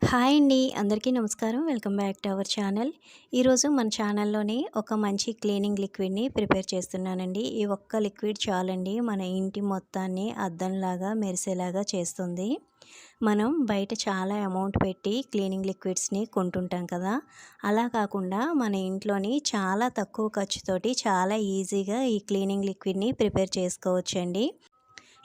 Hi అండి. అందరికీ నమస్కారం. Welcome back to our channel. ఈరోజు మన ఛానల్‌లోని ఒక మంచి క్లీనింగ్ లిక్విడ్‌ని ప్రిపేర్ చేస్తున్నానండి. ఈ ఒక్క లిక్విడ్ చాలండి మన ఇంటి మొత్తాన్ని అద్దంలాగా మెరిసేలాగా చేస్తుంది. మనం బయట చాలా అమౌంట్ పెట్టి క్లీనింగ్ లిక్విడ్స్‌ని కొంటుంటాం కదా! అలా కాకుండా మన ఇంట్లోని చాలా తక్కువ ఖర్చుతోటి చాలా ఈజీగా ఈ క్లీనింగ్ లిక్విడ్‌ని ప్రిపేర్ చేసుకోవచ్చండి.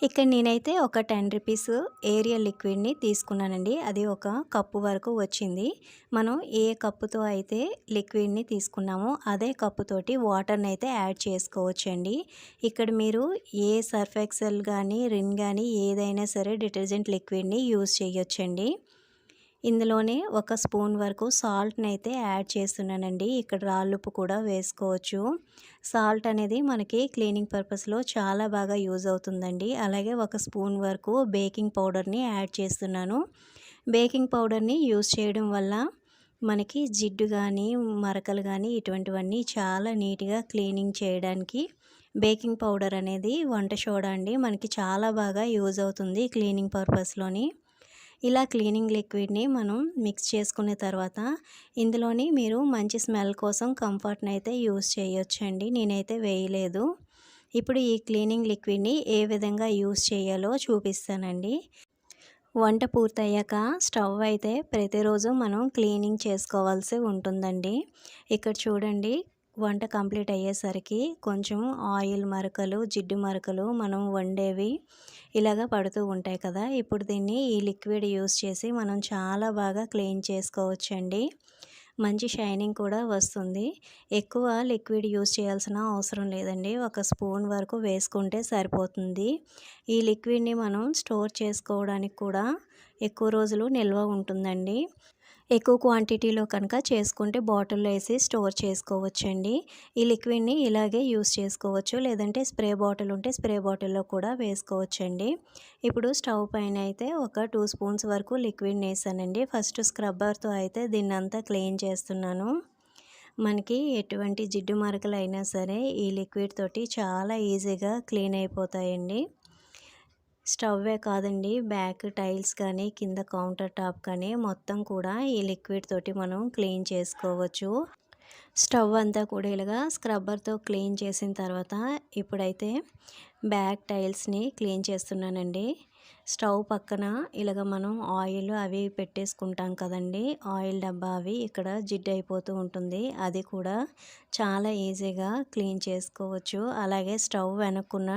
ఇక్కడ నేనైతే ఒక 10 రూపీస్ ఏరియల్ లిక్విడ్‌ని తీసుకున్నానండి. అది ఒక కప్పు వరకు వచ్చింది. మనం ఏ కప్పుతో అయితే లిక్విడ్‌ని తీసుకున్నామో అదే కప్పుతోటి వాటర్‌ని అయితే యాడ్ చేసుకోవచ్చండి. ఇక్కడ మీరు ఏ సర్ఫ్ ఎక్సెల్ గానీ, రిన్ గానీ ఏదైనా సరే డిటర్జెంట్ లిక్విడ్‌ని యూజ్ చేయొచ్చండి. ఇందులోనే ఒక స్పూన్ వరకు సాల్ట్‌ని అయితే యాడ్ చేస్తున్నానండి. ఇక్కడ రాళ్ళుప్పు కూడా వేసుకోవచ్చు. సాల్ట్ అనేది మనకి క్లీనింగ్ పర్పస్‌లో చాలా బాగా యూజ్ అవుతుందండి. అలాగే ఒక స్పూన్ వరకు బేకింగ్ పౌడర్‌ని యాడ్ చేస్తున్నాను. బేకింగ్ పౌడర్‌ని యూజ్ చేయడం వల్ల మనకి జిడ్డు గానీ, మరకలు గానీ ఇటువంటివన్నీ చాలా నీట్‌గా క్లీనింగ్ చేయడానికి బేకింగ్ పౌడర్ అనేది వంట సోడా అండి. మనకి చాలా బాగా యూజ్ అవుతుంది క్లీనింగ్ పర్పస్‌లోని. ఇలా క్లీనింగ్ లిక్విడ్‌ని మనం మిక్స్ చేసుకున్న తర్వాత ఇందులోని మీరు మంచి స్మెల్ కోసం కంఫర్ట్‌ని అయితే యూజ్ చేయొచ్చండి. నేనైతే వేయలేదు. ఇప్పుడు ఈ క్లీనింగ్ లిక్విడ్‌ని ఏ విధంగా యూజ్ చేయాలో చూపిస్తానండి. వంట పూర్తయ్యాక స్టవ్ అయితే ప్రతిరోజు మనం క్లీనింగ్ చేసుకోవాల్సి ఉంటుందండి. ఇక్కడ చూడండి, వంట కంప్లీట్ అయ్యేసరికి కొంచెం ఆయిల్ మరకలు, జిడ్డు మరకలు మనం వండేవి ఇలాగ పడుతూ ఉంటాయి కదా! ఇప్పుడు దీన్ని ఈ లిక్విడ్ యూస్ చేసి మనం చాలా బాగా క్లీన్ చేసుకోవచ్చండి. మంచి షైనింగ్ కూడా వస్తుంది. ఎక్కువ లిక్విడ్ యూస్ చేయాల్సిన అవసరం లేదండి. ఒక స్పూన్ వరకు వేసుకుంటే సరిపోతుంది. ఈ లిక్విడ్‌ని మనం స్టోర్ చేసుకోవడానికి కూడా ఎక్కువ రోజులు నిల్వ ఉంటుందండి. ఎక్కువ క్వాంటిటీలో కనుక చేసుకుంటే బాటిల్‌లో ఏసి స్టోర్ చేసుకోవచ్చండి. ఈ లిక్విడ్‌ని ఇలాగే యూజ్ చేసుకోవచ్చు. లేదంటే స్ప్రే బాటిల్ ఉంటే స్ప్రే బాటిల్‌లో కూడా వేసుకోవచ్చండి. ఇప్పుడు స్టవ్ పైన అయితే ఒక 2 స్పూన్స్ వరకు లిక్విడ్‌ని ఏసానండి. ఫస్ట్ స్క్రబ్బర్‌తో అయితే దీన్నంతా క్లీన్ చేస్తున్నాను. మనకి ఎటువంటి జిడ్డు మరకలైనా సరే ఈ లిక్విడ్ తోటి చాలా ఈజీగా క్లీన్ అయిపోతాయండి. స్టవ్వే కాదండి, బ్యాక్ టైల్స్ కానీ, కింద కౌంటర్ టాప్ కానీ మొత్తం కూడా ఈ లిక్విడ్ తోటి మనం క్లీన్ చేసుకోవచ్చు. స్టవ్ అంతా కూడా ఇలాగా స్క్రబ్బర్‌తో క్లీన్ చేసిన తర్వాత ఇప్పుడైతే బ్యాక్ టైల్స్‌ని క్లీన్ చేస్తున్నానండి. స్టవ్ పక్కన ఇలాగ మనం ఆయిల్ అవి పెట్టేసుకుంటాం కదండీ! ఆయిల్ డబ్బా అవి ఇక్కడ జిడ్డు అయిపోతూ ఉంటుంది. అది కూడా చాలా ఈజీగా క్లీన్ చేసుకోవచ్చు. అలాగే స్టవ్ వెనక్కున్న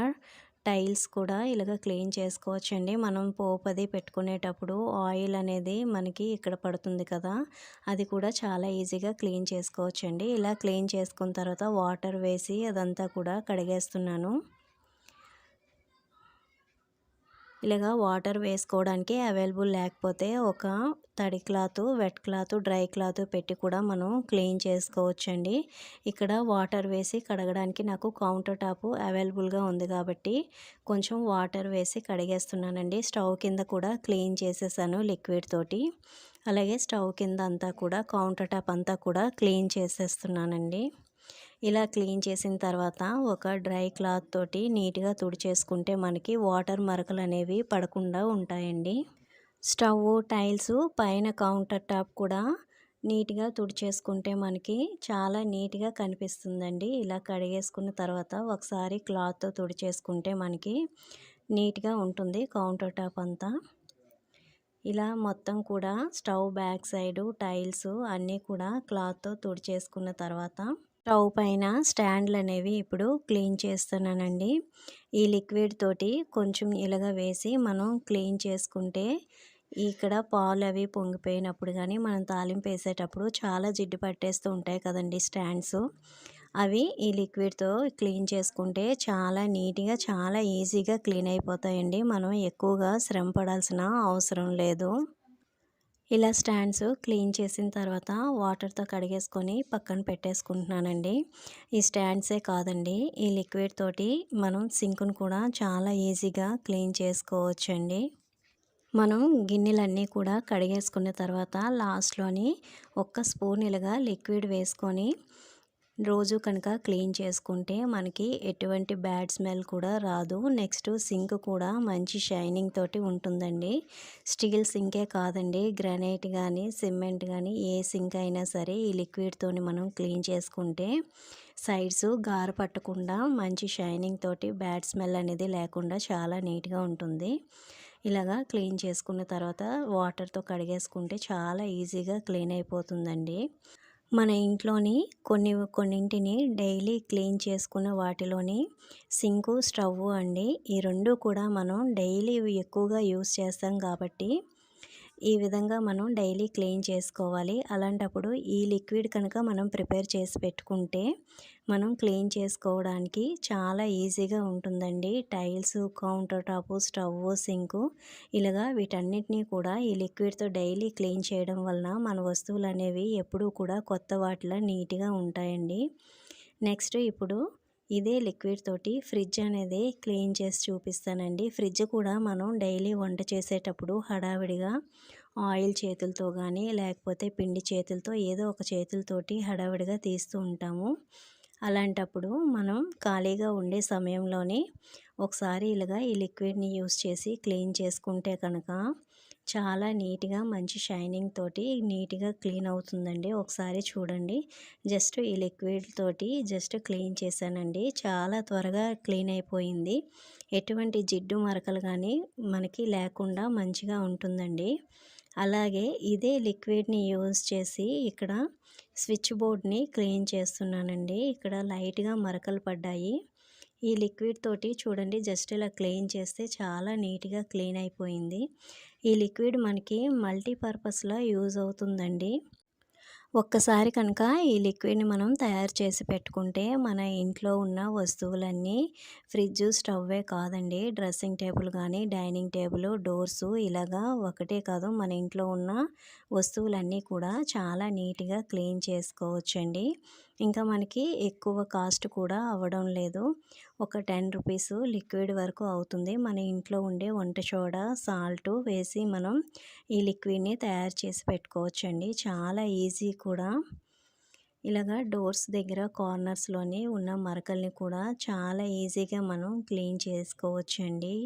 టైల్స్ కూడా ఇలాగ క్లీన్ చేసుకోవచ్చండి. మనం పోపది పెట్టుకునేటప్పుడు ఆయిల్ అనేది మనకి ఇక్కడ పడుతుంది కదా! అది కూడా చాలా ఈజీగా క్లీన్ చేసుకోవచ్చండి. ఇలా క్లీన్ చేసుకున్న తర్వాత వాటర్ వేసి అదంతా కూడా కడిగేస్తున్నాను. ఇలాగా వాటర్ వేసుకోవడానికి అవైలబుల్ లేకపోతే ఒక తడి cloth, wet cloth, dry cloth పెట్టి కూడా మనం క్లీన్ చేసుకోవచ్చండి. ఇక్కడ వాటర్ వేసి కడగడానికి నాకు కౌంటర్ టాప్ అవైలబుల్‌గా ఉంది కాబట్టి కొంచెం వాటర్ వేసి కడిగేస్తున్నానండి. స్టవ్ కింద కూడా క్లీన్ చేసేసాను లిక్విడ్ తోటి. అలాగే స్టవ్ కింద అంతా కూడా కౌంటర్ టాప్ అంతా కూడా క్లీన్ చేసేస్తున్నానండి. ఇలా క్లీన్ చేసిన తర్వాత ఒక డ్రై క్లాత్ తోటి నీట్‌గా తుడిచేసుకుంటే మనకి వాటర్ మరకలు అనేవి పడకుండా ఉంటాయండి. స్టవ్, టైల్స్, పైన కౌంటర్ టాప్ కూడా నీట్‌గా తుడిచేసుకుంటే మనకి చాలా నీట్‌గా కనిపిస్తుందండి. ఇలా కడిగేసుకున్న తర్వాత ఒకసారి క్లాత్‌తో తుడిచేసుకుంటే మనకి నీట్‌గా ఉంటుంది కౌంటర్ టాప్ అంతా. ఇలా మొత్తం కూడా స్టవ్ బ్యాక్ సైడు టైల్స్ అన్నీ కూడా క్లాత్‌తో తుడిచేసుకున్న తర్వాత స్టవ్ పైన స్టాండ్‌లనేవి ఇప్పుడు క్లీన్ చేస్తున్నానండి. ఈ లిక్విడ్ తోటి కొంచెం ఇలాగ వేసి మనం క్లీన్ చేసుకుంటే ఇక్కడ పాలవి పొంగిపోయినప్పుడు గానీ, మనం తాలింపేసేటప్పుడు చాలా జిడ్డు పట్టేస్తూ ఉంటాయి కదండీ స్టాండ్స్. అవి ఈ లిక్విడ్‌తో క్లీన్ చేసుకుంటే చాలా నీట్‌గా, చాలా ఈజీగా క్లీన్ అయిపోతాయండి. మనం ఎక్కువగా శ్రమ పడాల్సిన అవసరం లేదు. ఇలా స్టాండ్స్ క్లీన్ చేసిన తర్వాత వాటర్‌తో కడిగేసుకొని పక్కన పెట్టేసుకుంటున్నానండి. ఈ స్టాండ్సే కాదండి, ఈ లిక్విడ్ తోటి మనం సింక్‌ను కూడా చాలా ఈజీగా క్లీన్ చేసుకోవచ్చండి. మనం గిన్నెలన్నీ కూడా కడిగేసుకున్న తర్వాత లాస్ట్‌లోని ఒక్క స్పూన్ ఇలాగా లిక్విడ్ వేసుకొని రోజు కనుక క్లీన్ చేసుకుంటే మనకి ఎటువంటి బ్యాడ్ స్మెల్ కూడా రాదు. నెక్స్ట్ సింక్ కూడా మంచి షైనింగ్ తోటి ఉంటుందండి. స్టీల్ సింకే కాదండి, గ్రానైట్ కానీ సిమెంట్ కానీ ఏ సింక్ అయినా సరే ఈ లిక్విడ్తోని మనం క్లీన్ చేసుకుంటే సైడ్స్ గార పట్టకుండా మంచి షైనింగ్ తోటి బ్యాడ్ స్మెల్ అనేది లేకుండా చాలా నీట్గా ఉంటుంది. ఇలాగా క్లీన్ చేసుకున్న తర్వాత వాటర్తో కడిగేసుకుంటే చాలా ఈజీగా క్లీన్ అయిపోతుందండి. మన ఇంట్లోని కొన్నింటిని డైలీ క్లీన్ చేసుకున్న వాటిలోని సింకు, స్టవ్ అండి. ఈ రెండు కూడా మనం డైలీ ఎక్కువగా యూస్ చేస్తాం కాబట్టి ఈ విధంగా మనం డైలీ క్లీన్ చేసుకోవాలి. అలాంటప్పుడు ఈ లిక్విడ్ కనుక మనం ప్రిపేర్ చేసి పెట్టుకుంటే మనం క్లీన్ చేసుకోవడానికి చాలా ఈజీగా ఉంటుందండి. Tiles, counter top, stove, sink ఇలాగా వీటన్నిటినీ కూడా ఈ లిక్విడ్తో డైలీ క్లీన్ చేయడం వలన మన వస్తువులు అనేవి ఎప్పుడూ కూడా కొత్త వాటిలా నీట్గా ఉంటాయండి. నెక్స్ట్ ఇప్పుడు ఇదే లిక్విడ్ తోటి ఫ్రిడ్జ్ అనేది క్లీన్ చేసి చూపిస్తానండి. ఫ్రిడ్జ్ కూడా మనం డైలీ వంట చేసేటప్పుడు హడావిడిగా ఆయిల్ చేతులతో కానీ లేకపోతే పిండి చేతులతో ఏదో ఒక చేతులతోటి హడావిడిగా తీస్తూ ఉంటాము. అలాంటప్పుడు మనం ఖాళీగా ఉండే సమయంలోనే ఒకసారి ఇలాగా ఈ లిక్విడ్ని యూస్ చేసి క్లీన్ చేసుకుంటే కనుక చాలా నీట్గా మంచి షైనింగ్ తోటి నీట్గా క్లీన్ అవుతుందండి. ఒకసారి చూడండి. జస్ట్ ఈ లిక్విడ్ తోటి జస్ట్ క్లీన్ చేశానండి. చాలా త్వరగా క్లీన్ అయిపోయింది. ఎటువంటి జిడ్డు మరకలు కానీ మనకి లేకుండా మంచిగా ఉంటుందండి. అలాగే ఇదే లిక్విడ్ని యూజ్ చేసి ఇక్కడ స్విచ్ బోర్డ్ని క్లీన్ చేస్తున్నానండి. ఇక్కడ లైట్గా మరకలు పడ్డాయి. ఈ లిక్విడ్ తోటి చూడండి జస్ట్ ఇలా క్లీన్ చేస్తే చాలా నీట్గా క్లీన్ అయిపోయింది. ఈ లిక్విడ్ మనకి మల్టీపర్పస్లో యూజ్ అవుతుందండి. ఒక్కసారి కనుక ఈ లిక్విడ్ని మనం తయారు చేసి పెట్టుకుంటే మన ఇంట్లో ఉన్న వస్తువులన్నీ ఫ్రిడ్జ్, స్టవ్వే కాదండి, డ్రెస్సింగ్ టేబుల్ కానీ డైనింగ్ టేబుల్, డోర్సు ఇలాగా ఒకటే కాదు మన ఇంట్లో ఉన్న వస్తువులన్నీ కూడా చాలా నీట్గా క్లీన్ చేసుకోవచ్చండి. ఇంకా మనకి ఎక్కువ కాస్ట్ కూడా అవ్వడం లేదు. ఒక 10 రూపీస్ లిక్విడ్ వరకు అవుతుంది. మన ఇంట్లో ఉండే వంట సోడా, సాల్ట్ వేసి మనం ఈ లిక్విడ్ని తయారు చేసి పెట్టుకోవచ్చండి. చాలా ఈజీ కూడా. ఇలాగా డోర్స్ దగ్గర కార్నర్స్లోని ఉన్న మరకల్ని కూడా చాలా ఈజీగా మనం క్లీన్ చేసుకోవచ్చండి.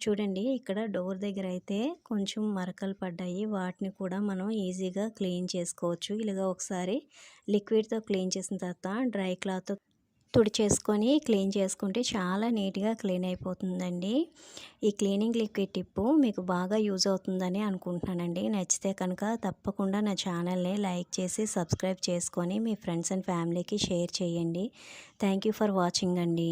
చూడండి ఇక్కడ డోర్ దగ్గర అయితే కొంచెం మరకలు పడ్డాయి. వాటిని కూడా మనం ఈజీగా క్లీన్ చేసుకోవచ్చు. ఇలాగ ఒకసారి లిక్విడ్తో క్లీన్ చేసిన తర్వాత డ్రై క్లాత్తో తుడిచేసుకొని క్లీన్ చేసుకుంటే చాలా నీట్గా క్లీన్ అయిపోతుందండి. ఈ క్లీనింగ్ లిక్విడ్ టిప్పు మీకు బాగా యూజ్ అవుతుందని అనుకుంటున్నానండి. నచ్చితే కనుక తప్పకుండా నా ఛానల్ని లైక్ చేసి సబ్స్క్రైబ్ చేసుకొని మీ ఫ్రెండ్స్ అండ్ ఫ్యామిలీకి షేర్ చేయండి. థ్యాంక్ యూ ఫర్ వాచింగ్ అండి.